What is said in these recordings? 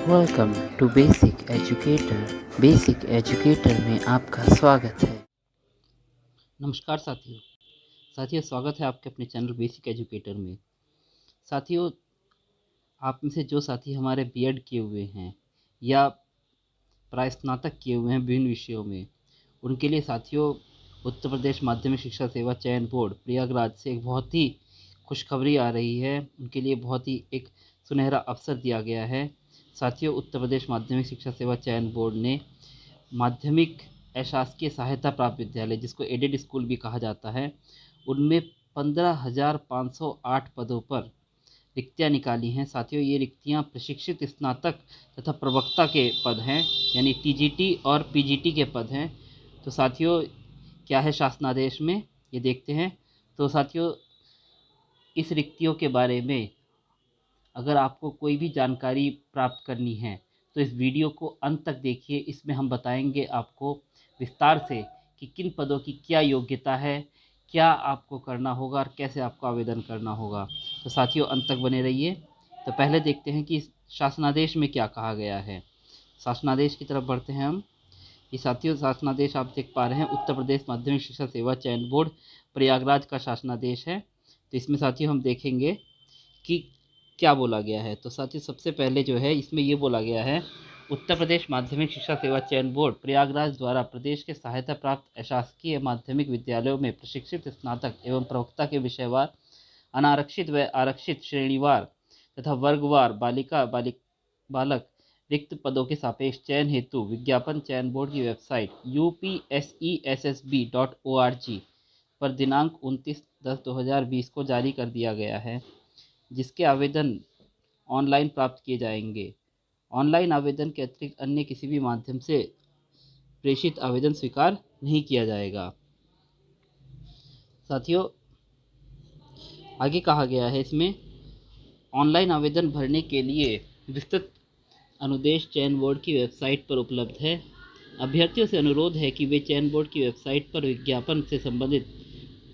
Welcome to basic educator. Basic educator में आपका स्वागत है। नमस्कार साथियों स्वागत है आपके अपने चैनल बेसिक एजुकेटर में। साथियों, आप में से जो साथी हमारे बीएड किए हुए हैं या प्रास्नातक किए हुए हैं विभिन्न विषयों में, उनके लिए साथियों उत्तर प्रदेश माध्यमिक शिक्षा सेवा चयन बोर्ड प्रयागराज से एक बहुत ही खुशखबरी आ रही है। उनके लिए बहुत ही एक सुनहरा अवसर दिया गया है। साथियों, उत्तर प्रदेश माध्यमिक शिक्षा सेवा चयन बोर्ड ने माध्यमिक अशासकीय सहायता प्राप्त विद्यालय, जिसको एडेड स्कूल भी कहा जाता है, उनमें 15,508 पदों पर रिक्तियां निकाली हैं। साथियों, ये रिक्तियां प्रशिक्षित स्नातक तथा प्रवक्ता के पद हैं, यानी टीजीटी और पीजीटी के पद हैं। तो साथियों, क्या है शासनादेश में, ये देखते हैं। तो साथियों, इस रिक्तियों के बारे में अगर आपको कोई भी जानकारी प्राप्त करनी है तो इस वीडियो को अंत तक देखिए। इसमें हम बताएंगे आपको विस्तार से कि किन पदों की क्या योग्यता है, क्या आपको करना होगा और कैसे आपको आवेदन करना होगा। तो साथियों, अंत तक बने रहिए। तो पहले देखते हैं कि शासनादेश में क्या कहा गया है। शासनादेश की तरफ बढ़ते हैं हम। ये साथियों शासनादेश आप देख पा रहे हैं, उत्तर प्रदेश माध्यमिक शिक्षा सेवा चयन बोर्ड प्रयागराज का शासनादेश है। तो इसमें साथियों हम देखेंगे कि क्या बोला गया है। तो साथियों, सबसे पहले जो है इसमें ये बोला गया है, उत्तर प्रदेश माध्यमिक शिक्षा सेवा चयन बोर्ड प्रयागराज द्वारा प्रदेश के सहायता प्राप्त अशासकीय माध्यमिक विद्यालयों में प्रशिक्षित स्नातक एवं प्रवक्ता के विषयवार, अनारक्षित व आरक्षित श्रेणीवार तथा वर्गवार बालिका बालक रिक्त पदों के सापेक्ष चयन हेतु विज्ञापन चयन बोर्ड की वेबसाइट upsessb.org पर दिनांक 29/10/2020 को जारी कर दिया गया है, जिसके आवेदन ऑनलाइन प्राप्त किए जाएंगे। ऑनलाइन आवेदन के अतिरिक्त अन्य किसी भी माध्यम से प्रेषित आवेदन स्वीकार नहीं किया जाएगा। साथियों, आगे कहा गया है इसमें, ऑनलाइन आवेदन भरने के लिए विस्तृत अनुदेश चयन बोर्ड की वेबसाइट पर उपलब्ध है। अभ्यर्थियों से अनुरोध है कि वे चयन बोर्ड की वेबसाइट पर विज्ञापन से संबंधित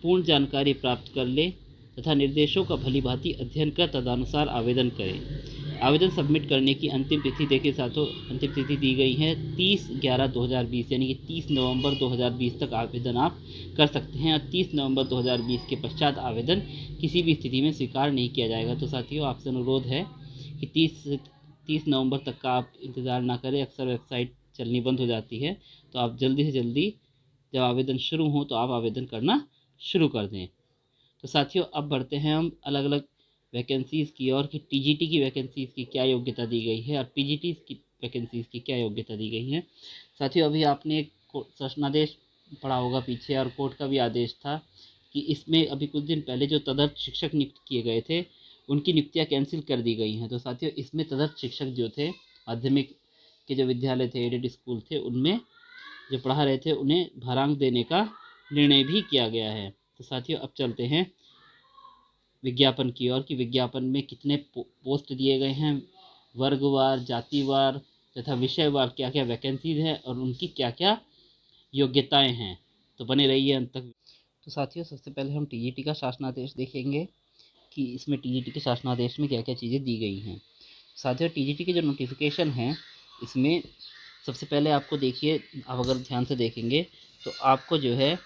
पूर्ण जानकारी प्राप्त कर लें तथा निर्देशों का भलीभांति अध्ययन कर तदनुसार आवेदन करें। आवेदन सबमिट करने की अंतिम तिथि देखिए साथियों, अंतिम तिथि दी गई है 30/11/2020, यानी कि 30 नवंबर 2020 तक आवेदन आप कर सकते हैं। और 30 नवंबर 2020 के पश्चात आवेदन किसी भी स्थिति में स्वीकार नहीं किया जाएगा। तो साथियों, आपसे अनुरोध है कि 30 नवंबर तक का आप इंतज़ार ना करें। अक्सर वेबसाइट चलनी बंद हो जाती है, तो आप जल्दी से जल्दी जब आवेदन शुरू हो तो आप आवेदन करना शुरू कर दें। तो साथियों, अब बढ़ते हैं हम अलग अलग वैकेंसीज़ की और कि टीजीटी की वैकेंसीज़ की क्या योग्यता दी गई है और पीजीटी की वैकेंसीज़ की क्या योग्यता दी गई है। साथियों, अभी आपने एक शासनादेश पढ़ा होगा पीछे, और कोर्ट का भी आदेश था कि इसमें अभी कुछ दिन पहले जो तदर्थ शिक्षक नियुक्त किए गए थे, उनकी नियुक्तियाँ कैंसिल कर दी गई हैं। तो साथियों, इसमें तदर्थ शिक्षक जो थे, माध्यमिक के जो विद्यालय थे, एडेड स्कूल थे, उनमें जो पढ़ा रहे थे, उन्हें भरांक देने का निर्णय भी किया गया है। तो साथियों, अब चलते हैं विज्ञापन की ओर कि विज्ञापन में कितने पोस्ट दिए गए हैं, वर्गवार, जातिवार तथा विषयवार क्या क्या वैकेंसीज हैं और उनकी क्या क्या योग्यताएं हैं। तो बने रहिए अंत तक। तो साथियों, सबसे पहले हम टीजीटी का शासनादेश देखेंगे कि इसमें टीजीटी के शासनादेश में क्या क्या चीज़ें दी गई हैं। साथियों, टीजीटी के जो नोटिफिकेशन हैं, इसमें सबसे पहले आपको देखिए, आप अगर ध्यान से देखेंगे तो आपको जो है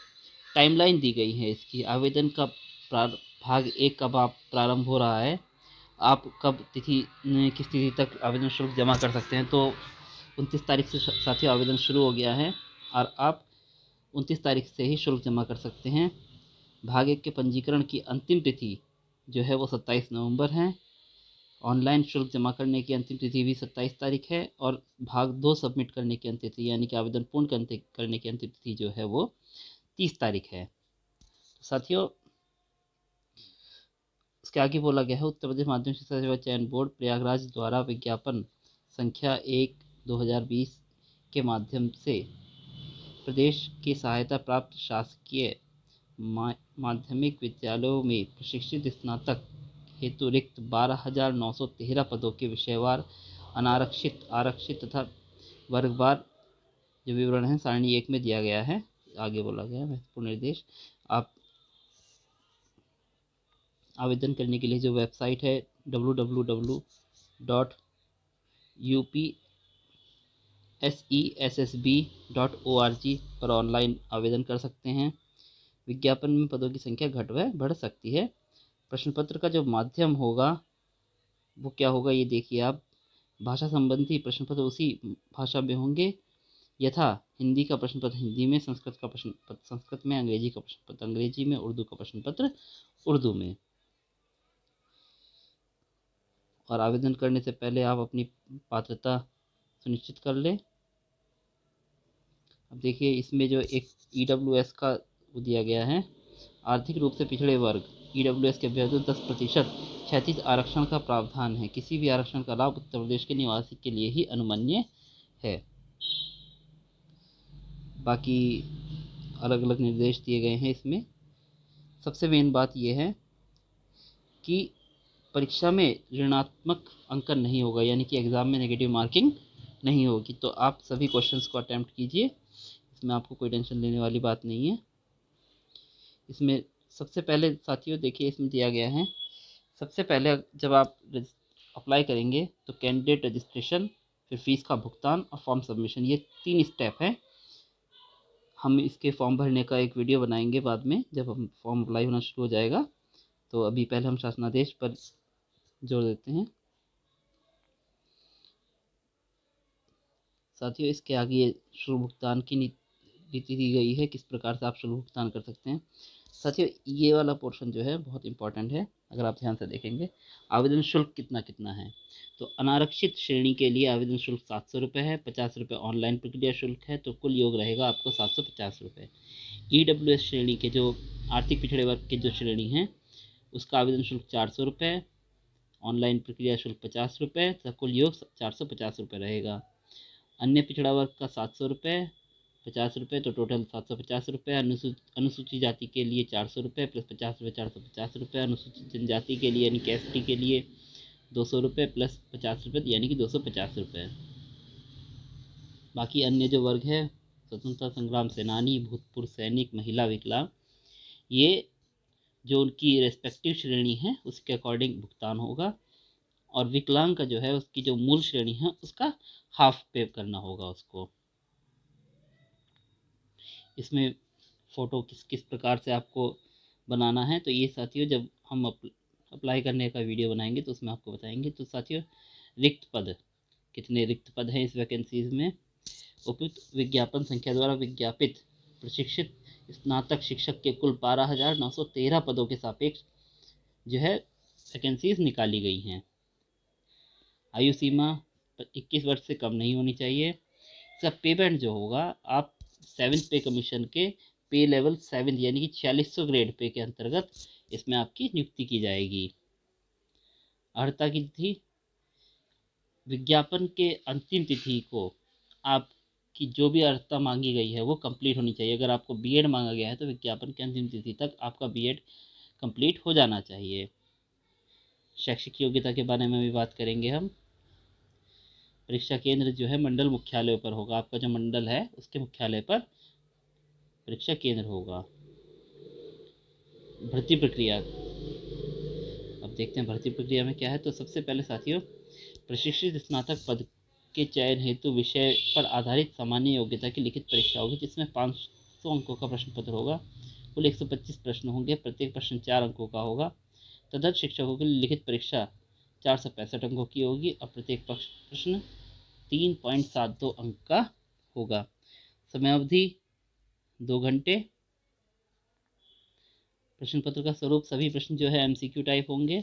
टाइमलाइन दी गई है इसकी। आवेदन का भाग 1 कब आप प्रारंभ हो रहा है, आप कब तिथि किस तिथि तक आवेदन शुल्क जमा कर सकते हैं। तो 29 तारीख से साथियों आवेदन शुरू हो गया है और आप 29 तारीख से ही शुल्क जमा कर सकते हैं। भाग 1 के पंजीकरण की अंतिम तिथि जो है वो 27 नवंबर है। ऑनलाइन शुल्क जमा करने की अंतिम तिथि भी 27 तारीख है और भाग 2 सबमिट करने की अंतिम तिथि, यानी कि आवेदन पूर्ण करने की अंतिम तिथि जो है वो 30 तारीख है। साथियों, इसके आगे बोला गया है, उत्तर प्रदेश माध्यमिक शिक्षा सेवा चयन बोर्ड प्रयागराज द्वारा विज्ञापन संख्या 1/2020 के माध्यम से प्रदेश की सहायता प्राप्त शासकीय माध्यमिक विद्यालयों में प्रशिक्षित स्नातक हेतु रिक्त 12,913 पदों के विषयवार, अनारक्षित, आरक्षित तथा वर्गवार जो विवरण है सारणी 1 में दिया गया है। आगे बोला गया है महत्वपूर्ण निर्देश, आप आवेदन करने के लिए जो वेबसाइट है www.upsessb.org upsessb.org पर ऑनलाइन आवेदन कर सकते हैं। विज्ञापन में पदों की संख्या घट व बढ़ सकती है। प्रश्न पत्र का जो माध्यम होगा वो क्या होगा, ये देखिए आप। भाषा संबंधी प्रश्न पत्र उसी भाषा में होंगे, यथा हिंदी का प्रश्न पत्र हिंदी में, संस्कृत का प्रश्न पत्र संस्कृत में, अंग्रेजी का प्रश्न पत्र अंग्रेजी में, उर्दू का प्रश्न पत्र उर्दू में। और आवेदन करने से पहले आप अपनी पात्रता सुनिश्चित कर लें। अब देखिए इसमें जो एक EWS का वो दिया गया है, आर्थिक रूप से पिछड़े वर्ग EWS के अभ्यर्थियों 10% क्षैतिज आरक्षण का प्रावधान है। किसी भी आरक्षण का लाभ उत्तर प्रदेश के निवासी के लिए ही अनुमन्य है। बाकी अलग अलग निर्देश दिए गए हैं इसमें। सबसे मेन बात यह है कि परीक्षा में ऋणात्मक अंकन नहीं होगा, यानी कि एग्ज़ाम में नेगेटिव मार्किंग नहीं होगी। तो आप सभी क्वेश्चंस को अटैम्प्ट कीजिए, इसमें आपको कोई टेंशन लेने वाली बात नहीं है। इसमें सबसे पहले साथियों देखिए इसमें दिया गया है, सबसे पहले जब आप अप्लाई करेंगे तो कैंडिडेट रजिस्ट्रेशन, फिर फीस का भुगतान और फॉर्म सबमिशन, ये 3 स्टेप हैं। हम इसके फॉर्म भरने का एक वीडियो बनाएंगे बाद में, जब हम फॉर्म अप्लाई होना शुरू हो जाएगा। तो अभी पहले हम शासनादेश पर जोर देते हैं। साथियों इसके आगे शुल्क भुगतान की नीति दी गई है, किस प्रकार से आप शुल्क भुगतान कर सकते हैं। साथियों ये वाला पोर्शन जो है बहुत इंपॉर्टेंट है, अगर आप ध्यान से देखेंगे। आवेदन शुल्क कितना कितना है, तो अनारक्षित श्रेणी के लिए आवेदन शुल्क 700 रुपये है, 50 रुपये ऑनलाइन प्रक्रिया शुल्क है, तो कुल योग रहेगा आपको 750 रुपये। EWS श्रेणी के जो आर्थिक पिछड़े वर्ग के जो श्रेणी हैं उसका आवेदन शुल्क 400 रुपये, ऑनलाइन प्रक्रिया शुल्क 50 रुपये, तो कुल योग 450 रुपये रहेगा। अन्य पिछड़ा वर्ग का 700 रुपये, 50 रुपये, तो टोटल 750 रुपये। अनुसूचित जाति के लिए 400 रुपये प्लस 50 रुपये 450 रुपये। अनुसूचित जनजाति के लिए यानी कि ST के लिए 200 रुपये प्लस 50 रुपये यानी कि 250 रुपये। बाकी अन्य जो वर्ग है, स्वतंत्रता संग्राम सेनानी, भूतपूर्व सैनिक, महिला, विकलांग, ये जो उनकी रेस्पेक्टिव श्रेणी है उसके अकॉर्डिंग भुगतान होगा। और विकलांग का जो है उसकी जो मूल श्रेणी है उसका हाफ पे करना होगा उसको। इसमें फ़ोटो किस किस प्रकार से आपको बनाना है, तो ये साथियों जब हम अप्लाई करने का वीडियो बनाएंगे तो उसमें आपको बताएंगे। तो साथियों रिक्त पद, कितने रिक्त पद हैं इस वैकेंसीज में। उपयुक्त विज्ञापन संख्या द्वारा विज्ञापित प्रशिक्षित स्नातक शिक्षक के कुल 12,913 पदों के सापेक्ष जो है वैकेंसीज निकाली गई हैं। आयु सीमा 21 वर्ष से कम नहीं होनी चाहिए। इसका पेमेंट जो होगा, आप 7th पे कमीशन के पे लेवल 7 यानी कि 4600 ग्रेड पे के अंतर्गत इसमें आपकी नियुक्ति की जाएगी। अर्हता की तिथि, विज्ञापन के अंतिम तिथि को आपकी जो भी अर्हता मांगी गई है वो कंप्लीट होनी चाहिए। अगर आपको BEd मांगा गया है तो विज्ञापन के अंतिम तिथि तक आपका BEd कंप्लीट हो जाना चाहिए। शैक्षिक योग्यता के बारे में भी बात करेंगे हम। परीक्षा केंद्र जो है मंडल मुख्यालय पर होगा, आपका जो मंडल है उसके मुख्यालय पर परीक्षा केंद्र होगा। भर्ती प्रक्रिया, अब देखते हैं भर्ती प्रक्रिया में क्या है। तो सबसे पहले साथियों प्रशिक्षित स्नातक पद के चयन हेतु विषय पर आधारित सामान्य योग्यता की लिखित परीक्षा होगी, जिसमें 500 अंकों का प्रश्न पत्र होगा। कुल 125 प्रश्न होंगे, प्रत्येक प्रश्न 4 अंकों का होगा। तदर्थ शिक्षकों के लिए लिखित परीक्षा 465 अंकों की होगी और प्रत्येक प्रश्न 3.72 अंक का होगा। समयावधि 2 घंटे। प्रश्न पत्र का स्वरूप, सभी प्रश्न जो है MCQ टाइप होंगे,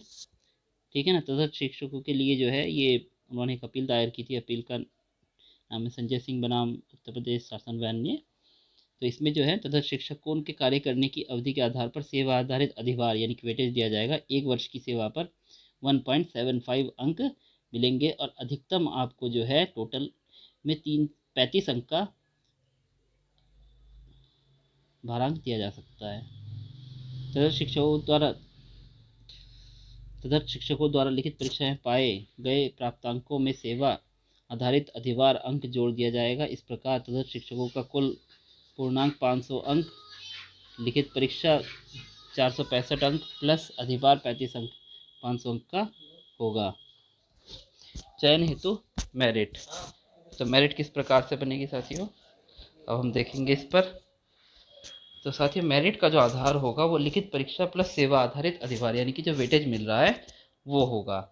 ठीक है ना। तदर्थ शिक्षकों के लिए जो है ये उन्होंने एक अपील दायर की थी, अपील का नाम है संजय सिंह बनाम उत्तर प्रदेश शासन वैन्य। तो इसमें जो है तदर्थ शिक्षक को उनके कार्य करने की अवधि के आधार पर सेवा आधारित अधिभार यानी कि वेटेज दिया जाएगा। 1 वर्ष की सेवा पर 1.75 अंक मिलेंगे और अधिकतम आपको जो है टोटल में 35 अंक का भारांक दिया जा सकता है। तदर्थ शिक्षकों द्वारा लिखित परीक्षाएं पाए गए प्राप्तांकों में सेवा आधारित अधिभार अंक जोड़ दिया जाएगा। इस प्रकार तदर्थ शिक्षकों का कुल पूर्णांक 500 अंक, लिखित परीक्षा 465 अंक प्लस अधिभार 35 अंक 500 अंक का होगा। चयन हेतु मेरिट। तो मेरिट किस प्रकार से बनेगी साथियों, अब हम देखेंगे इस पर। तो साथियों मेरिट का जो आधार होगा वो लिखित परीक्षा प्लस सेवा आधारित अधिभार, यानी कि जो वेटेज मिल रहा है वो होगा।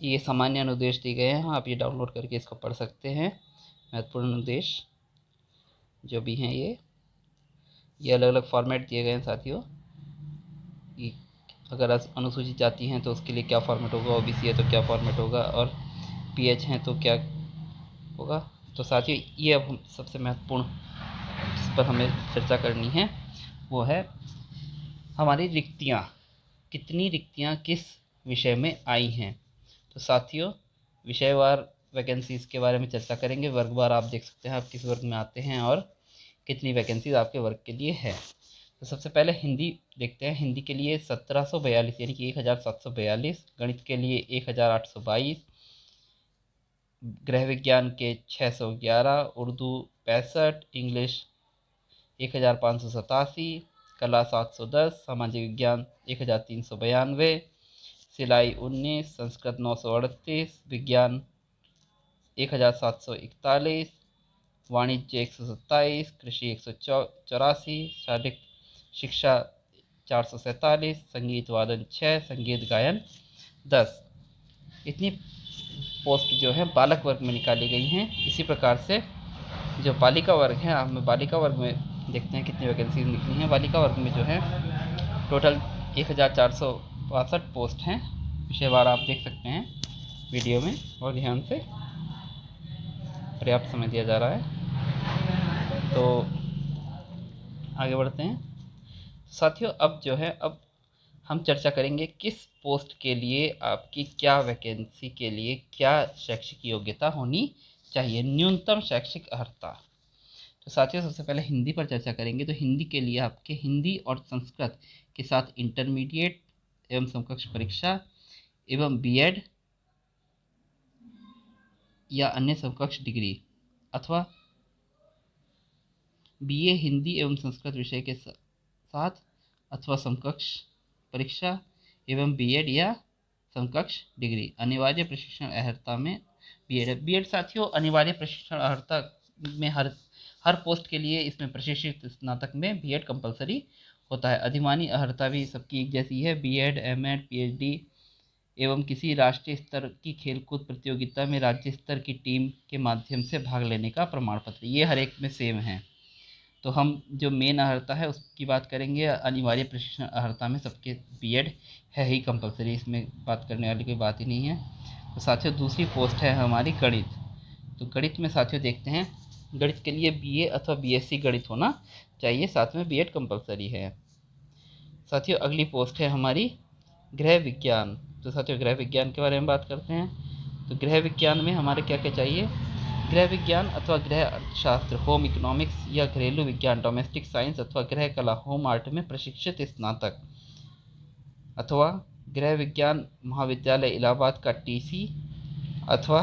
ये सामान्य अनुदेश दिए गए हैं, आप ये डाउनलोड करके इसको पढ़ सकते हैं। महत्वपूर्ण अनुदेश जो भी हैं ये अलग अलग फॉर्मेट दिए गए हैं साथियों। ये अगर अनुसूचित जाति हैं तो उसके लिए क्या फॉर्मेट होगा, ओबीसी है तो क्या फॉर्मेट होगा, और पीएच हैं तो क्या होगा। तो साथियों ये अब हम सबसे महत्वपूर्ण जिस पर हमें चर्चा करनी है वो है हमारी रिक्तियाँ, कितनी रिक्तियाँ किस विषय में आई हैं। तो साथियों विषयवार वैकेंसीज के बारे में चर्चा करेंगे। वर्गवार आप देख सकते हैं आप किस वर्ग में आते हैं और कितनी वैकेंसीज आपके वर्ग के लिए है। तो सबसे पहले हिंदी देखते हैं। हिंदी के लिए 1742 यानी कि 1742, गणित के लिए 1822, गृह विज्ञान के 611, उर्दू 65, इंग्लिश 1587, कला 710, सामाजिक विज्ञान 1392, सिलाई 19, संस्कृत 938, विज्ञान 1741, वाणिज्य 127, कृषि 184, शारीरिक शिक्षा 447, संगीत वादन 6, संगीत गायन 10। इतनी पोस्ट जो है बालक वर्ग में निकाली गई हैं। इसी प्रकार से जो बालिका वर्ग है, हम बालिका वर्ग में देखते हैं कितनी वैकेंसी निकली हैं। बालिका वर्ग में जो है टोटल 1462 पोस्ट हैं। विषयवार आप देख सकते हैं वीडियो में, और ध्यान से पर्याप्त समय दिया जा रहा है। तो आगे बढ़ते हैं साथियों। अब जो है अब हम चर्चा करेंगे किस पोस्ट के लिए आपकी क्या वैकेंसी के लिए क्या शैक्षिक योग्यता होनी चाहिए, न्यूनतम शैक्षिक अर्हता। तो साथियों सबसे पहले हिंदी पर चर्चा करेंगे। तो हिंदी के लिए आपके हिंदी और संस्कृत के साथ इंटरमीडिएट एवं समकक्ष परीक्षा एवं बीएड या अन्य समकक्ष डिग्री अथवा बीए हिंदी एवं संस्कृत विषय के साथ अथवा समकक्ष परीक्षा एवं बीएड या समकक्ष डिग्री। अनिवार्य प्रशिक्षण अर्हता में बीएड साथियों अनिवार्य प्रशिक्षण अर्हता में हर पोस्ट के लिए इसमें प्रशिक्षित स्नातक में बीएड कंपलसरी होता है। अधिमानी अर्हता भी सबकी एक जैसी है, बीएड, एमएड, पीएचडी एवं किसी राष्ट्रीय स्तर की खेलकूद प्रतियोगिता में राज्य स्तर की टीम के माध्यम से भाग लेने का प्रमाण पत्र, ये हर एक में सेम है। तो हम जो मेन अर्हता है उसकी बात करेंगे। अनिवार्य प्रशिक्षण अर्हता में सबके बीएड है ही कंपलसरी, इसमें बात करने वाली कोई बात ही नहीं है। तो साथियों दूसरी पोस्ट है हमारी गणित। तो गणित में साथियों देखते हैं, गणित के लिए बीए अथवा बीएससी गणित होना चाहिए, साथ में बीएड कंपलसरी है। साथियों अगली पोस्ट है हमारी गृह विज्ञान। तो साथियों गृह विज्ञान के बारे में बात करते हैं। तो गृह विज्ञान में हमारे क्या क्या चाहिए, गृह विज्ञान अथवा गृह अर्थशास्त्र, होम इकोनॉमिक्स या घरेलू विज्ञान, डोमेस्टिक साइंस अथवा गृह कला, होम आर्ट में प्रशिक्षित स्नातक, अथवा गृह विज्ञान महाविद्यालय इलाहाबाद का टीसी अथवा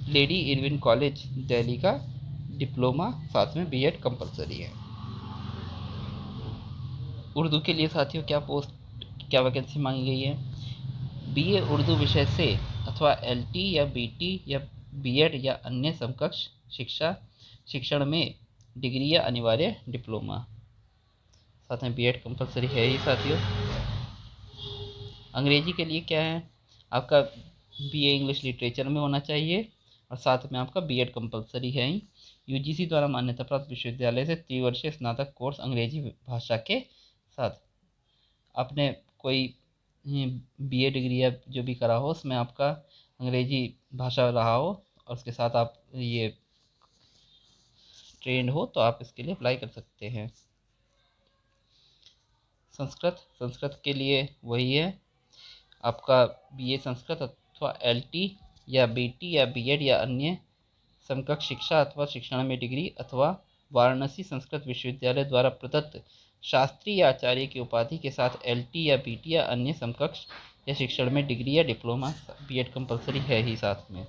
लेडी इरविन कॉलेज दिल्ली का डिप्लोमा, साथ में बीएड कंपलसरी है। उर्दू के लिए साथियों क्या वैकेंसी मांगी गई है, बीए उर्दू विषय से अथवा एलटी या बीटी या बीएड या अन्य समकक्ष शिक्षण में डिग्री या अनिवार्य डिप्लोमा, साथ में बीएड कंपलसरी है ही साथियों। अंग्रेजी के लिए क्या है, आपका बीए इंग्लिश लिटरेचर में होना चाहिए और साथ में आपका बीएड कंपलसरी है ही। यूजीसी द्वारा मान्यता प्राप्त विश्वविद्यालय से त्रिवर्षीय स्नातक कोर्स अंग्रेजी भाषा के साथ। आपने कोई बीए डिग्री या जो भी करा हो उसमें आपका अंग्रेजी भाषा रहा हो और उसके साथ आप ये ट्रेंड हो तो आप इसके लिए अप्लाई कर सकते हैं। संस्कृत के लिए वही है, आपका बीए संस्कृत अथवा एलटी या बीटी या बीएड या अन्य समकक्ष शिक्षा अथवा शिक्षण में डिग्री अथवा वाराणसी संस्कृत विश्वविद्यालय द्वारा प्रदत्त शास्त्री या आचार्य की उपाधि के साथ एलटी या बीटी या अन्य समकक्ष या शिक्षण में डिग्री या डिप्लोमा, बीएड कंपलसरी है ही साथ में।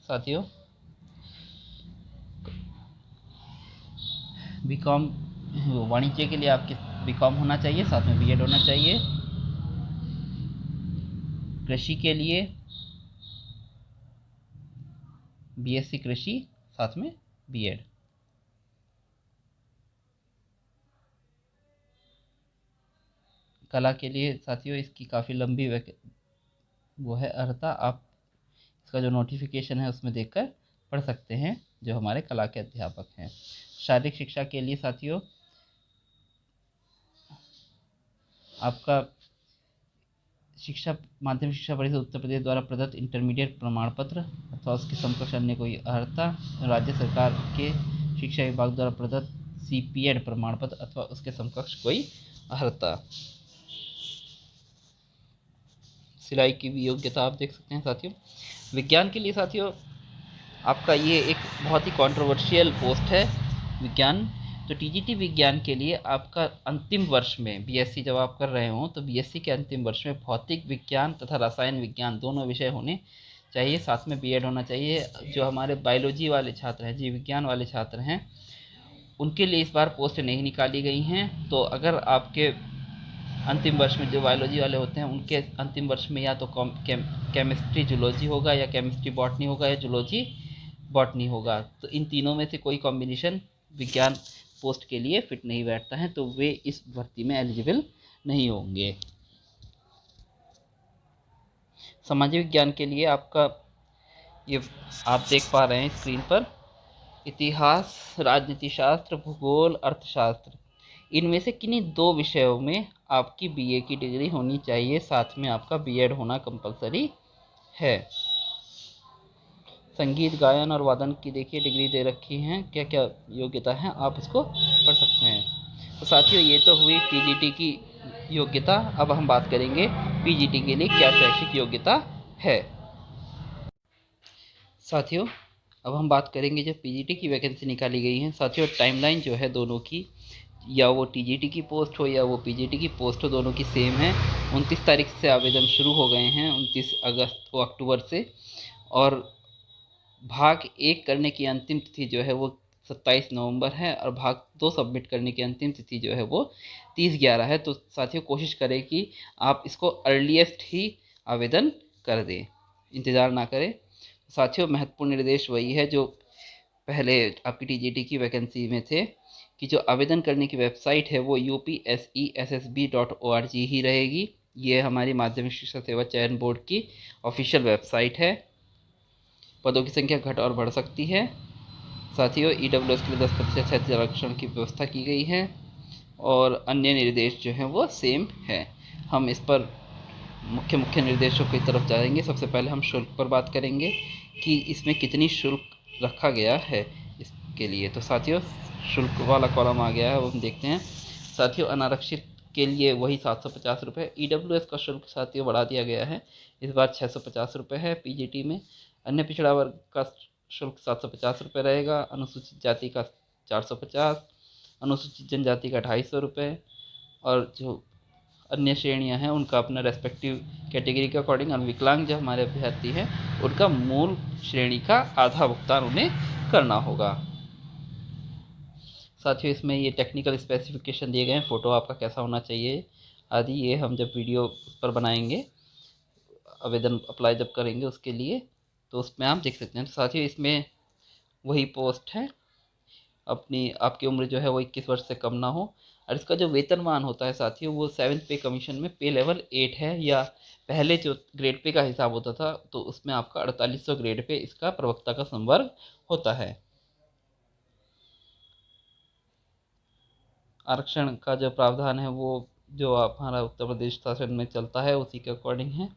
साथियों बीकॉम वाणिज्य के लिए आपके बीकॉम होना चाहिए, साथ में बीएड होना चाहिए। कृषि के लिए बीएससी कृषि, साथ में बीएड। कला के लिए साथियों इसकी काफ़ी लंबी वो है अर्हता, आप इसका जो नोटिफिकेशन है उसमें देखकर पढ़ सकते हैं, जो हमारे कला के अध्यापक हैं। शारीरिक शिक्षा के लिए साथियों आपका माध्यमिक शिक्षा परिषद उत्तर प्रदेश द्वारा प्रदत्त इंटरमीडिएट प्रमाण पत्र अथवा उसके समकक्ष अन्य कोई अर्हता, राज्य सरकार के शिक्षा विभाग द्वारा प्रदत्त सीपीएड प्रमाण पत्र अथवा उसके समकक्ष कोई अर्हता। सिलाई की भी योग्यता आप देख सकते हैं साथियों। विज्ञान के लिए साथियों आपका ये एक बहुत ही कंट्रोवर्शियल पोस्ट है विज्ञान। तो टीजीटी विज्ञान के लिए आपका अंतिम वर्ष में बीएससी जब आप कर रहे हो तो बीएससी के अंतिम वर्ष में भौतिक विज्ञान तथा रसायन विज्ञान दोनों विषय होने चाहिए, साथ में बीएड होना चाहिए। जो हमारे बायोलॉजी वाले छात्र हैं, जीव विज्ञान वाले छात्र हैं, उनके लिए इस बार पोस्ट नहीं निकाली गई हैं। तो अगर आपके अंतिम वर्ष में जो बायोलॉजी वाले होते हैं उनके अंतिम वर्ष में या तो केमिस्ट्री जूलॉजी होगा, या केमिस्ट्री बॉटनी होगा, या जूलॉजी बॉटनी होगा, तो इन तीनों में से कोई कॉम्बिनेशन विज्ञान पोस्ट के लिए फिट नहीं बैठता है, तो वे इस भर्ती में एलिजिबल नहीं होंगे। सामाजिक विज्ञान के लिए आपका ये आप देख पा रहे हैं स्क्रीन पर, इतिहास, राजनीति शास्त्र, भूगोल, अर्थशास्त्र, इनमें से किन्हीं दो विषयों में आपकी बीए की डिग्री होनी चाहिए, साथ में आपका बीएड होना कंपलसरी है। संगीत, गायन और वादन की देखिए डिग्री दे रखी हैं, क्या क्या योग्यता है आप उसको पढ़ सकते हैं। तो साथियों ये तो हुई टीजीटी की योग्यता। अब हम बात करेंगे पीजीटी के लिए क्या शैक्षिक योग्यता है। साथियों अब हम बात करेंगे जो पीजीटी की वैकेंसी निकाली गई है। साथियों टाइमलाइन जो है दोनों की, या वो टीजीटी की पोस्ट हो या वो पीजीटी की पोस्ट हो, दोनों की सेम है। 29 तारीख से आवेदन शुरू हो गए हैं, 29 अक्टूबर से, और भाग 1 करने की अंतिम तिथि जो है वो 27 नवंबर है, और भाग 2 सबमिट करने की अंतिम तिथि जो है वो 30/11 है। तो साथियों कोशिश करें कि आप इसको अर्लीस्ट ही आवेदन कर दें, इंतज़ार ना करें। साथियों महत्वपूर्ण निर्देश वही है जो पहले आपकी टीजीटी की वैकेंसी में थे, कि जो आवेदन करने की वेबसाइट है वो upsessb.org ही रहेगी। ये हमारी माध्यमिक शिक्षा सेवा चयन बोर्ड की ऑफिशियल वेबसाइट है। पदों की संख्या घट और बढ़ सकती है। साथियों ईडब्ल्यूएस के लिए 10% क्षेत्र आरक्षण की व्यवस्था की गई है, और अन्य निर्देश जो हैं वो सेम है। हम इस पर मुख्य निर्देशों की तरफ जाएंगे। सबसे पहले हम शुल्क पर बात करेंगे कि इसमें कितनी शुल्क रखा गया है इसके लिए। तो साथियों शुल्क वाला कॉलम आ गया है, वो हम देखते हैं। साथियों अनारक्षित के लिए वही 750 रुपये। ईडब्ल्यूएस का शुल्क साथियों बढ़ा दिया गया है, इस बार 650 रुपये है पीजीटी में। अन्य पिछड़ा वर्ग का शुल्क 750 रुपये रहेगा, अनुसूचित जाति का 450, अनुसूचित जनजाति का 250 रुपये, और जो अन्य श्रेणियां हैं उनका अपना रेस्पेक्टिव कैटेगरी के अकॉर्डिंग, और विकलांग जो हमारे अभ्यर्थी हैं उनका मूल श्रेणी का आधा भुगतान उन्हें करना होगा। साथियों इसमें ये टेक्निकल स्पेसिफिकेशन दिए गए हैं, फ़ोटो आपका कैसा होना चाहिए आदि, ये हम जब वीडियो उस पर बनाएंगे, आवेदन अप्लाई जब करेंगे उसके लिए, तो उसमें आप देख सकते हैं। तो साथियों इसमें वही पोस्ट है, आपकी उम्र जो है वो 21 वर्ष से कम ना हो। और इसका जो वेतनमान होता है साथियों वो 7th पे कमीशन में पे लेवल 8 है, या पहले जो ग्रेड पे का हिसाब होता था तो उसमें आपका 4800 ग्रेड पे इसका प्रवक्ता का संवर्ग होता है। आरक्षण का जो प्रावधान है वो जो हमारा उत्तर प्रदेश शासन में चलता है उसी के अकॉर्डिंग है।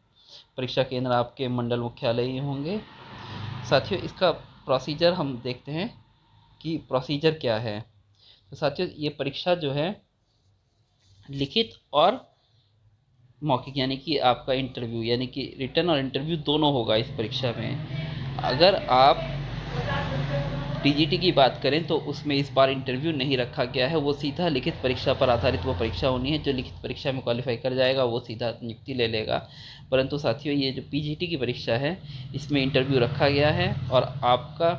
परीक्षा केंद्र आपके मंडल मुख्यालय ही होंगे। साथियों इसका प्रोसीजर हम देखते हैं कि प्रोसीजर क्या है। तो साथियों ये परीक्षा जो है लिखित और मौखिक, यानी कि आपका इंटरव्यू, यानी कि रिटन और इंटरव्यू दोनों होगा इस परीक्षा में। अगर आप टीजीटी की बात करें तो उसमें इस बार इंटरव्यू नहीं रखा गया है, वो सीधा लिखित परीक्षा पर आधारित वो परीक्षा होनी है। जो लिखित परीक्षा में क्वालिफाई कर जाएगा वो सीधा नियुक्ति ले लेगा। परंतु साथियों ये जो पीजीटी की परीक्षा है इसमें इंटरव्यू रखा गया है, और आपका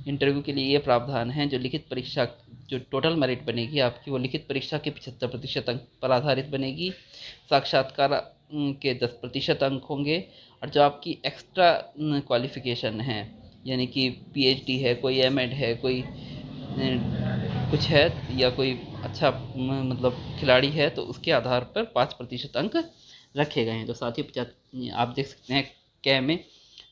इंटरव्यू के लिए ये प्रावधान है, जो लिखित परीक्षा जो टोटल मेरिट बनेगी आपकी, वो लिखित परीक्षा के 75% अंक पर आधारित बनेगी। साक्षात्कार के 10% अंक होंगे, और जो आपकी एक्स्ट्रा क्वालिफिकेशन है, यानी कि पीएचडी है, कोई एमएड है, कोई कुछ है, या कोई अच्छा मतलब खिलाड़ी है, तो उसके आधार पर 5% अंक रखे गए हैं। तो साथियों आप देख सकते हैं कै में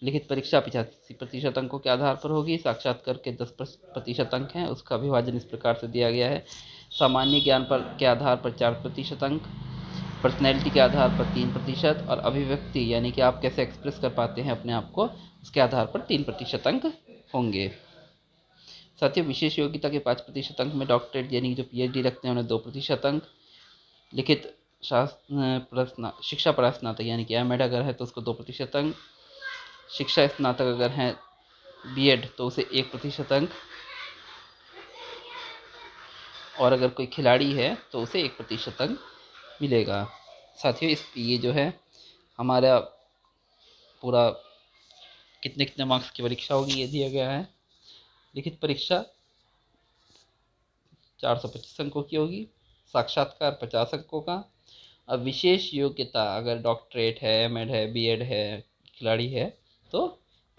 लिखित परीक्षा 85% अंकों के आधार पर होगी, साक्षात्कार के 10% अंक हैं, उसका विभाजन इस प्रकार से दिया गया है। सामान्य ज्ञान पर के आधार पर 4% अंक, पर्सनैलिटी के आधार पर 3%, और अभिव्यक्ति यानी कि आप कैसे एक्सप्रेस कर पाते हैं अपने आप को, उसके आधार पर 3% अंक होंगे। साथियों विशेष योग्यता के 5% अंक में डॉक्टरेट यानी कि जो पीएचडी रखते हैं उन्हें 2% अंक, लिखित शिक्षा पर स्नातक यानी कि एमएड अगर है तो उसको 2% अंक, शिक्षा स्नातक अगर है बीएड तो उसे 1% अंक, और अगर कोई खिलाड़ी है तो उसे 1% अंक मिलेगा। साथियों ये जो है हमारा पूरा कितने कितने मार्क्स की परीक्षा होगी ये दिया गया है। लिखित परीक्षा 425 अंकों की होगी, साक्षात्कार 50 अंकों का। अब विशेष योग्यता अगर डॉक्टरेट है, एमएड है, बीएड है, खिलाड़ी है तो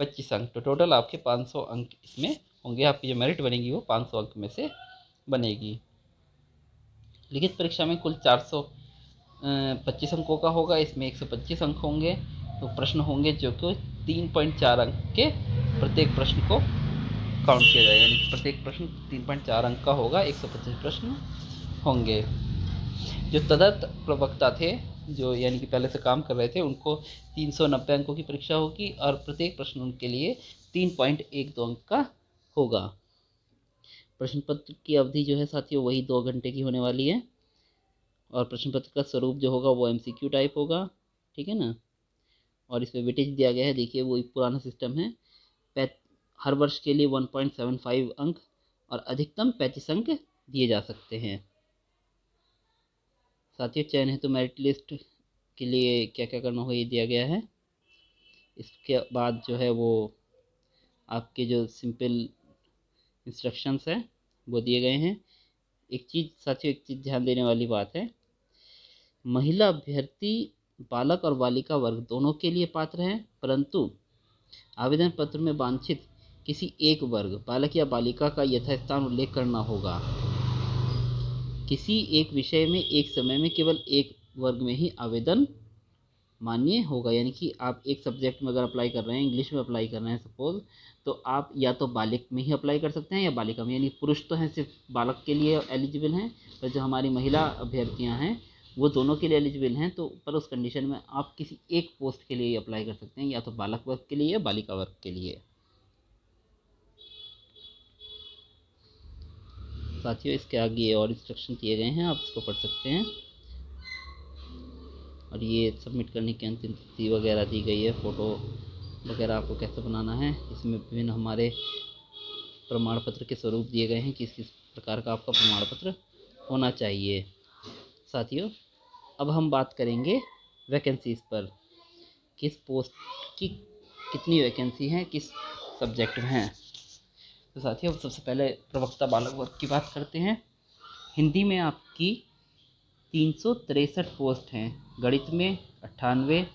25 अंक, तो टोटल आपके 500 अंक इसमें होंगे। आपकी जो मेरिट बनेगी वो 500 अंक में से बनेगी। लिखित परीक्षा में कुल 425 अंकों का होगा, इसमें 125 अंक होंगे। तो प्रश्न होंगे जो कि 3.4 अंक के प्रत्येक प्रश्न को काउंट किया जाएगा, यानी कि प्रत्येक प्रश्न 3.4 अंक का होगा, 125 प्रश्न होंगे। जो तदर्थ प्रवक्ता थे, जो यानी कि पहले से काम कर रहे थे, उनको 390 अंकों की परीक्षा होगी, और प्रत्येक प्रश्न उनके लिए 3.12 अंक का होगा। प्रश्न पत्र की अवधि जो है साथियों वही 2 घंटे की होने वाली है, और प्रश्न पत्र का स्वरूप जो होगा वो एमसीक्यू टाइप होगा, ठीक है ना। और इसमें वेटेज दिया गया है, देखिए वो एक पुराना सिस्टम है। हर वर्ष के लिए 1.75 अंक और अधिकतम 35 अंक दिए जा सकते हैं। साथियों चयन है तो मेरिट लिस्ट के लिए क्या क्या करना होगा ये दिया गया है। इसके बाद जो है वो आपके जो सिंपल इंस्ट्रक्शंस हैं वो दिए गए हैं। एक चीज़ ध्यान देने वाली बात है, महिला अभ्यर्थी बालक और बालिका वर्ग दोनों के लिए पात्र हैं, परंतु आवेदन पत्र में वांछित किसी एक वर्ग बालक या बालिका का यथास्थान उल्लेख करना होगा। किसी एक विषय में एक समय में केवल एक वर्ग में ही आवेदन मान्य होगा, यानी कि आप एक सब्जेक्ट में अगर अप्लाई कर रहे हैं, इंग्लिश में अप्लाई कर रहे हैं सपोज, तो आप या तो बालिक में ही अप्लाई कर सकते हैं या बालिका में, यानी पुरुष तो हैं सिर्फ बालक के लिए एलिजिबल हैं, पर जो हमारी महिला अभ्यर्थियां हैं वो दोनों के लिए एलिजिबल हैं। तो पर उस कंडीशन में आप किसी एक पोस्ट के लिए अप्लाई कर सकते हैं, या तो बालक वर्ग के लिए या बालिका वर्ग के लिए। साथियों इसके आगे और इंस्ट्रक्शन दिए गए हैं, आप इसको पढ़ सकते हैं। और ये सबमिट करने की अंतिम तिथि वगैरह दी गई है, फ़ोटो वगैरह आपको कैसे बनाना है, इसमें विभिन्न हमारे प्रमाण पत्र के स्वरूप दिए गए हैं, किस किस प्रकार का आपका प्रमाण पत्र होना चाहिए। साथियों अब हम बात करेंगे वैकेंसीज़ पर, किस पोस्ट की कितनी वैकेंसी हैं, किस सब्जेक्ट में हैं। तो साथियों सबसे पहले प्रवक्ता बालक वर्ग की बात करते हैं। हिंदी में आपकी 363 पोस्ट हैं, गणित में 98,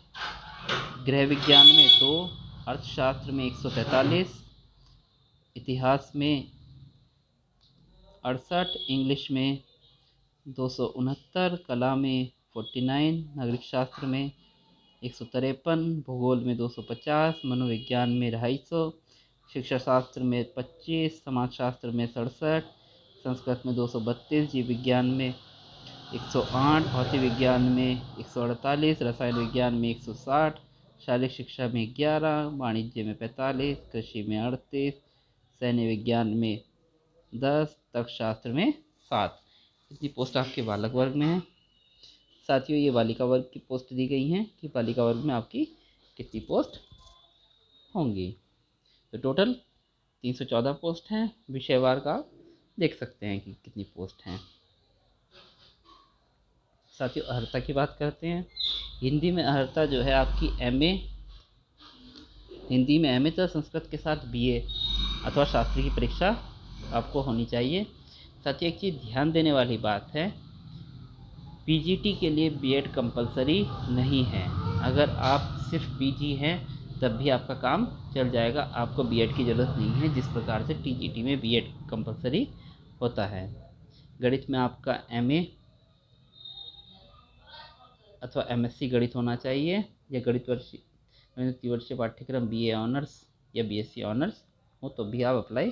गृह विज्ञान में 2, अर्थशास्त्र में 143, इतिहास में 68, इंग्लिश में 269, कला में 49, नागरिक शास्त्र में 153, भूगोल में 250, मनोविज्ञान में 250, शिक्षा शास्त्र में 25, समाजशास्त्र में 67, संस्कृत में 232, जीव विज्ञान में 108, भौतिक विज्ञान में 148, रसायन विज्ञान में 160, शारीरिक शिक्षा में 11, वाणिज्य में 45, कृषि में 38, सैन्य विज्ञान में 10, तर्कशास्त्र में 7। इतनी पोस्ट आपके बालक वर्ग में है। साथियों ये बालिका वर्ग की पोस्ट दी गई हैं कि बालिका वर्ग में आपकी कितनी पोस्ट होंगी। तो टोटल 314 पोस्ट हैं, विषयवार का आप देख सकते हैं कि कितनी पोस्ट हैं। साथियों अर्हता की बात करते हैं। हिंदी में अर्हता जो है आपकी एमए, हिंदी में एमए तथा संस्कृत के साथ बीए, अथवा शास्त्री की परीक्षा आपको होनी चाहिए। साथ ही एक चीज़ ध्यान देने वाली बात है, पीजीटी के लिए बीएड कंपलसरी नहीं है। अगर आप सिर्फ पीजी हैं तब भी आपका काम चल जाएगा, आपको बीएड की ज़रूरत नहीं है, जिस प्रकार से टीजीटी में बीएड कंपलसरी होता है। गणित में आपका एमए अथवा एमएससी गणित होना चाहिए, या गणित वर्षीय पाठ्यक्रम बीए ऑनर्स या बीएससी ऑनर्स हो तो भी आप अप्लाई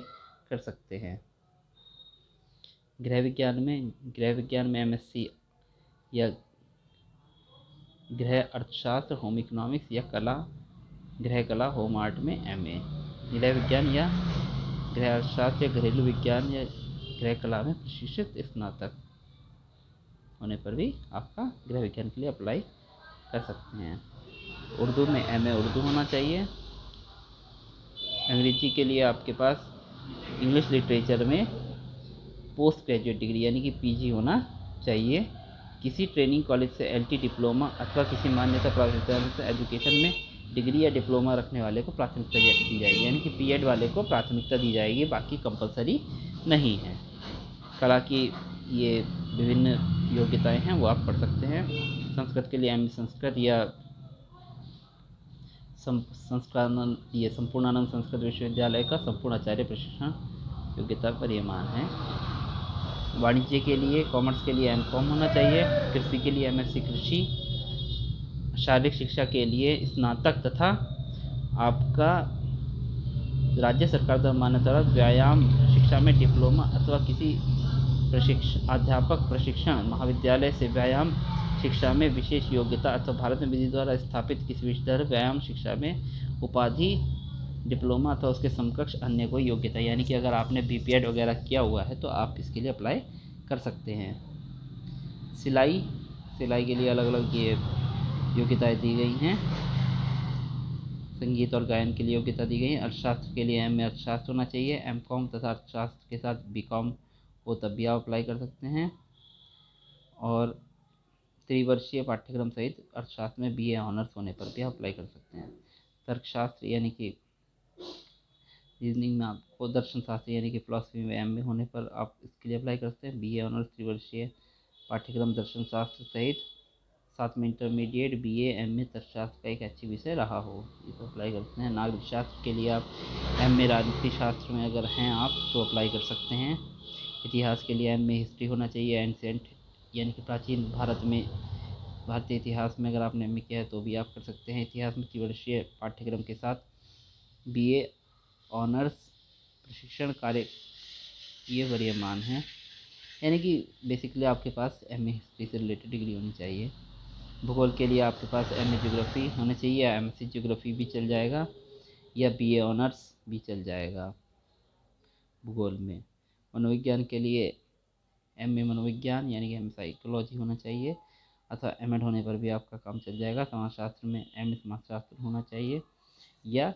कर सकते हैं। गृह विज्ञान में एमएससी या गृह अर्थशास्त्र होम इकोनॉमिक्स या गृह कला होम आर्ट में एमए। गृह विज्ञान या गृह अर्थशास्त्र या घरेलू विज्ञान या गृह कला में प्रशिक्षित स्नातक होने पर भी आपका गृह विज्ञान के लिए अप्लाई कर सकते हैं। उर्दू में एमए उर्दू होना चाहिए। अंग्रेजी के लिए आपके पास इंग्लिश लिटरेचर में पोस्ट ग्रेजुएट डिग्री यानी कि पीजी होना चाहिए। किसी ट्रेनिंग कॉलेज से एलटी डिप्लोमा अथवा किसी मान्यता प्राप्त विद्यालय से एजुकेशन में डिग्री या डिप्लोमा रखने वाले को प्राथमिकता दी जाएगी, यानी कि बीएड वाले को प्राथमिकता दी जाएगी, बाकी कंपलसरी नहीं है। कला की ये विभिन्न योग्यताएं हैं, वो आप पढ़ सकते हैं। संस्कृत के लिए एमए संस्कृत या संपूर्णानंद संस्कृत विश्वविद्यालय का संपूर्ण आचार्य प्रशिक्षण योग्यता परिमाण है। वाणिज्य के लिए, कॉमर्स के लिए एमकॉम होना चाहिए। कृषि के लिए एमएससी कृषि। शारीरिक शिक्षा के लिए स्नातक तथा आपका राज्य सरकार द्वारा मान्यता व्यायाम शिक्षा में डिप्लोमा अथवा किसी अध्यापक प्रशिक्षण महाविद्यालय से व्यायाम शिक्षा में विशेष योग्यता अथवा भारत में विधि द्वारा स्थापित किसी विश्वविद्यालय व्यायाम शिक्षा में उपाधि डिप्लोमा अथवा उसके समकक्ष अन्य कोई योग्यता, यानी कि अगर आपने बीपीएड वगैरह किया हुआ है तो आप इसके लिए अप्लाई कर सकते हैं। सिलाई के लिए अलग अलग ये योग्यताएं दी गई हैं। संगीत और गायन के लिए योग्यता दी गई है। अर्थशास्त्र के लिए एमए अर्थशास्त्र होना चाहिए। एमकॉम तथा अर्थशास्त्र के साथ बीकॉम हो तब भी आप अप्लाई कर सकते हैं। और त्रिवर्षीय पाठ्यक्रम सहित अर्थशास्त्र में बीए ऑनर्स होने पर भी आप अप्लाई कर सकते हैं। तर्कशास्त्र यानी कि रीजनिंग में आपको दर्शन शास्त्र यानी कि फिलॉसफी में एमए होने पर आप इसके लिए अप्लाई कर सकते हैं। बीए ऑनर्स त्रिवर्षीय पाठ्यक्रम दर्शन शास्त्र सहित साथ में इंटरमीडिएट बीए एमए तर्कशास्त्र का एक अच्छी विषय रहा हो, इसे अप्लाई करते हैं। नागरिक शास्त्र के लिए आप एमए राजनीति शास्त्र में अगर हैं आप तो अप्लाई कर सकते हैं। इतिहास के लिए एमए हिस्ट्री होना चाहिए। एंशिएंट यानी कि प्राचीन भारतीय इतिहास में अगर आपने एमए किया है तो भी आप कर सकते हैं। इतिहास में त्रिवर्षीय पाठ्यक्रम के साथ बीए ऑनर्स प्रशिक्षण कार्य ये वरीयमान है, यानी कि बेसिकली आपके पास एमए हिस्ट्री से रिलेटेड डिग्री होनी चाहिए। भूगोल के लिए आपके पास एमए ज्योग्राफी होना चाहिए, या एमएससी ज्योग्राफी भी चल जाएगा, या बीए ऑनर्स भी चल जाएगा भूगोल में। मनोविज्ञान के लिए एमए मनोविज्ञान यानी कि एमए साइकोलॉजी होना चाहिए, अथवा एमएड होने पर भी आपका काम चल जाएगा। समाजशास्त्र में एमए समाजशास्त्र होना चाहिए, या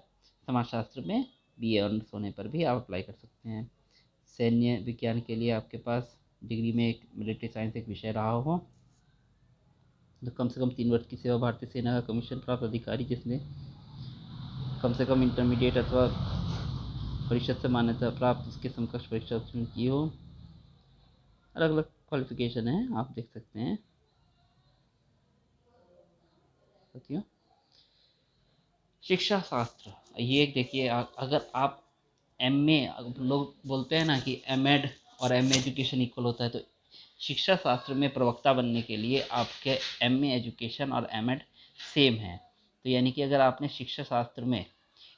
समाजशास्त्र में बीए ऑनर्स होने पर भी आप अप्लाई कर सकते हैं। सैन्य विज्ञान के लिए आपके पास डिग्री में एक मिलिट्री साइंस एक विषय रहा हो, तो कम से कम 3 वर्ष की सेवा भारतीय सेना का कमीशन प्राप्त अधिकारी जिसने कम से कम इंटरमीडिएट अथवा परिषद से मान्यता प्राप्त उसके समकक्ष परीक्षा उत्तीर्ण की हो। अलग अलग क्वालिफिकेशन है, आप देख सकते हैं साथियों। शिक्षा शास्त्र, ये देखिए, अगर आप एमए, लोग बोलते हैं ना कि एमएड और एमए एजुकेशन इक्वल होता है, तो शिक्षा शास्त्र में प्रवक्ता बनने के लिए आपके एमए एजुकेशन और एमएड सेम है। तो यानी कि अगर आपने शिक्षा शास्त्र में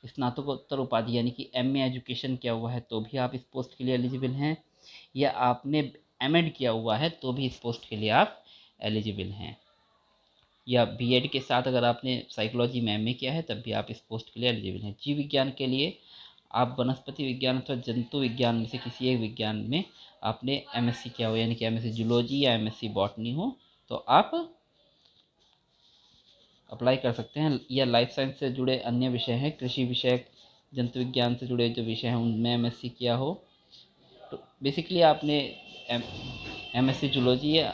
स्नातकोत्तर उपाधि यानी कि एमए एजुकेशन किया हुआ है तो भी आप इस पोस्ट के लिए एलिजिबल हैं, या आपने एमएड किया हुआ है तो भी इस पोस्ट के लिए आप एलिजिबल हैं, या बीएड के साथ अगर आपने साइकोलॉजी में एमए किया है तब भी आप इस पोस्ट के लिए एलिजिबल हैं। जीव विज्ञान के लिए आप वनस्पति विज्ञान अथवा जंतु विज्ञान में से किसी एक विज्ञान में आपने एमएससी किया हो, यानी कि एमएससी जूलॉजी या एमएससी बॉटनी हो तो आप अप्लाई कर सकते हैं। या लाइफ साइंस से जुड़े अन्य विषय हैं, कृषि विषय, जंतु विज्ञान से जुड़े जो विषय हैं उनमें एमएससी किया हो, तो बेसिकली आपने एमएससी जूलॉजी या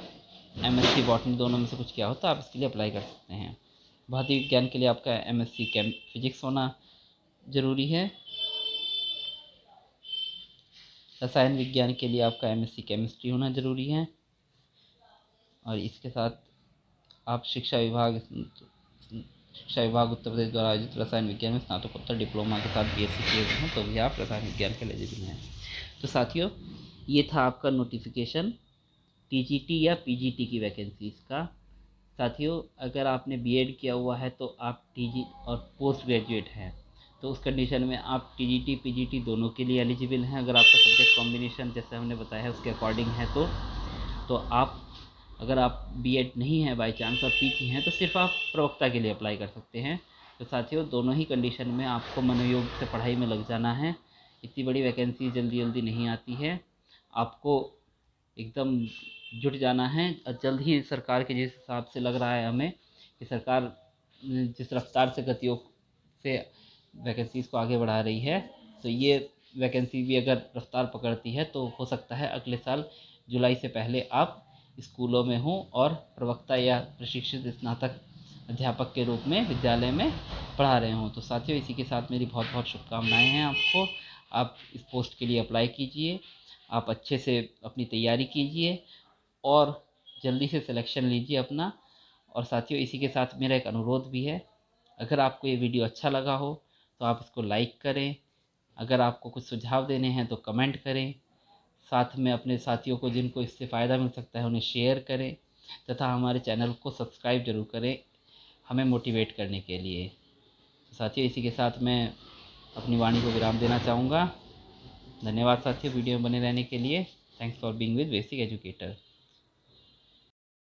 एमएससी बॉटनी दोनों में से कुछ किया हो तो आप इसके लिए अप्लाई कर सकते हैं। भौतिक विज्ञान के लिए आपका एमएससी फिजिक्स होना ज़रूरी है। रसायन विज्ञान के लिए आपका एमएससी केमिस्ट्री होना ज़रूरी है। और इसके साथ आप शिक्षा विभाग उत्तर प्रदेश द्वारा आयोजित रसायन विज्ञान में स्नातकोत्तर डिप्लोमा के साथ बीएससी किए हुए हैं तो भी आप रसायन विज्ञान के एलिजिबल हैं। तो साथियों, ये था आपका नोटिफिकेशन टीजीटी या पीजीटी की वैकेंसीज़ का। साथियों, अगर आपने बीएड किया हुआ है तो आप टीजी और पोस्ट ग्रेजुएट हैं तो उस कंडीशन में आप टीजीटी पीजीटी दोनों के लिए एलिजिबल हैं। अगर आपका सब्जेक्ट कॉम्बिनेशन जैसे हमने बताया है उसके अकॉर्डिंग है तो आप, अगर आप बीएड नहीं है बाई चांस और पीजी हैं तो सिर्फ आप प्रवक्ता के लिए अप्लाई कर सकते हैं। तो साथियों, दोनों ही कंडीशन में आपको मनोयोग से पढ़ाई में लग जाना है। इतनी बड़ी वैकेंसी जल्दी जल्दी नहीं आती है, आपको एकदम जुट जाना है। और जल्द ही सरकार के जिस हिसाब से लग रहा है हमें कि सरकार जिस रफ्तार से गतियों से वैकेंसीज़ को आगे बढ़ा रही है, तो ये वैकेंसी भी अगर रफ्तार पकड़ती है तो हो सकता है अगले साल जुलाई से पहले आप स्कूलों में हों और प्रवक्ता या प्रशिक्षित स्नातक अध्यापक के रूप में विद्यालय में पढ़ा रहे हों। तो साथियों, इसी के साथ मेरी बहुत बहुत शुभकामनाएं हैं आपको। आप इस पोस्ट के लिए अप्लाई कीजिए, आप अच्छे से अपनी तैयारी कीजिए और जल्दी से सिलेक्शन लीजिए अपना। और साथियों, इसी के साथ मेरा एक अनुरोध भी है, अगर आपको ये वीडियो अच्छा लगा हो तो आप इसको लाइक करें, अगर आपको कुछ सुझाव देने हैं तो कमेंट करें, साथ में अपने साथियों को जिनको इससे फ़ायदा मिल सकता है उन्हें शेयर करें तथा हमारे चैनल को सब्सक्राइब जरूर करें हमें मोटिवेट करने के लिए। तो साथियों, इसी के साथ मैं अपनी वाणी को विराम देना चाहूँगा। धन्यवाद साथियों वीडियो में बने रहने के लिए। Thanks for being with basic educator.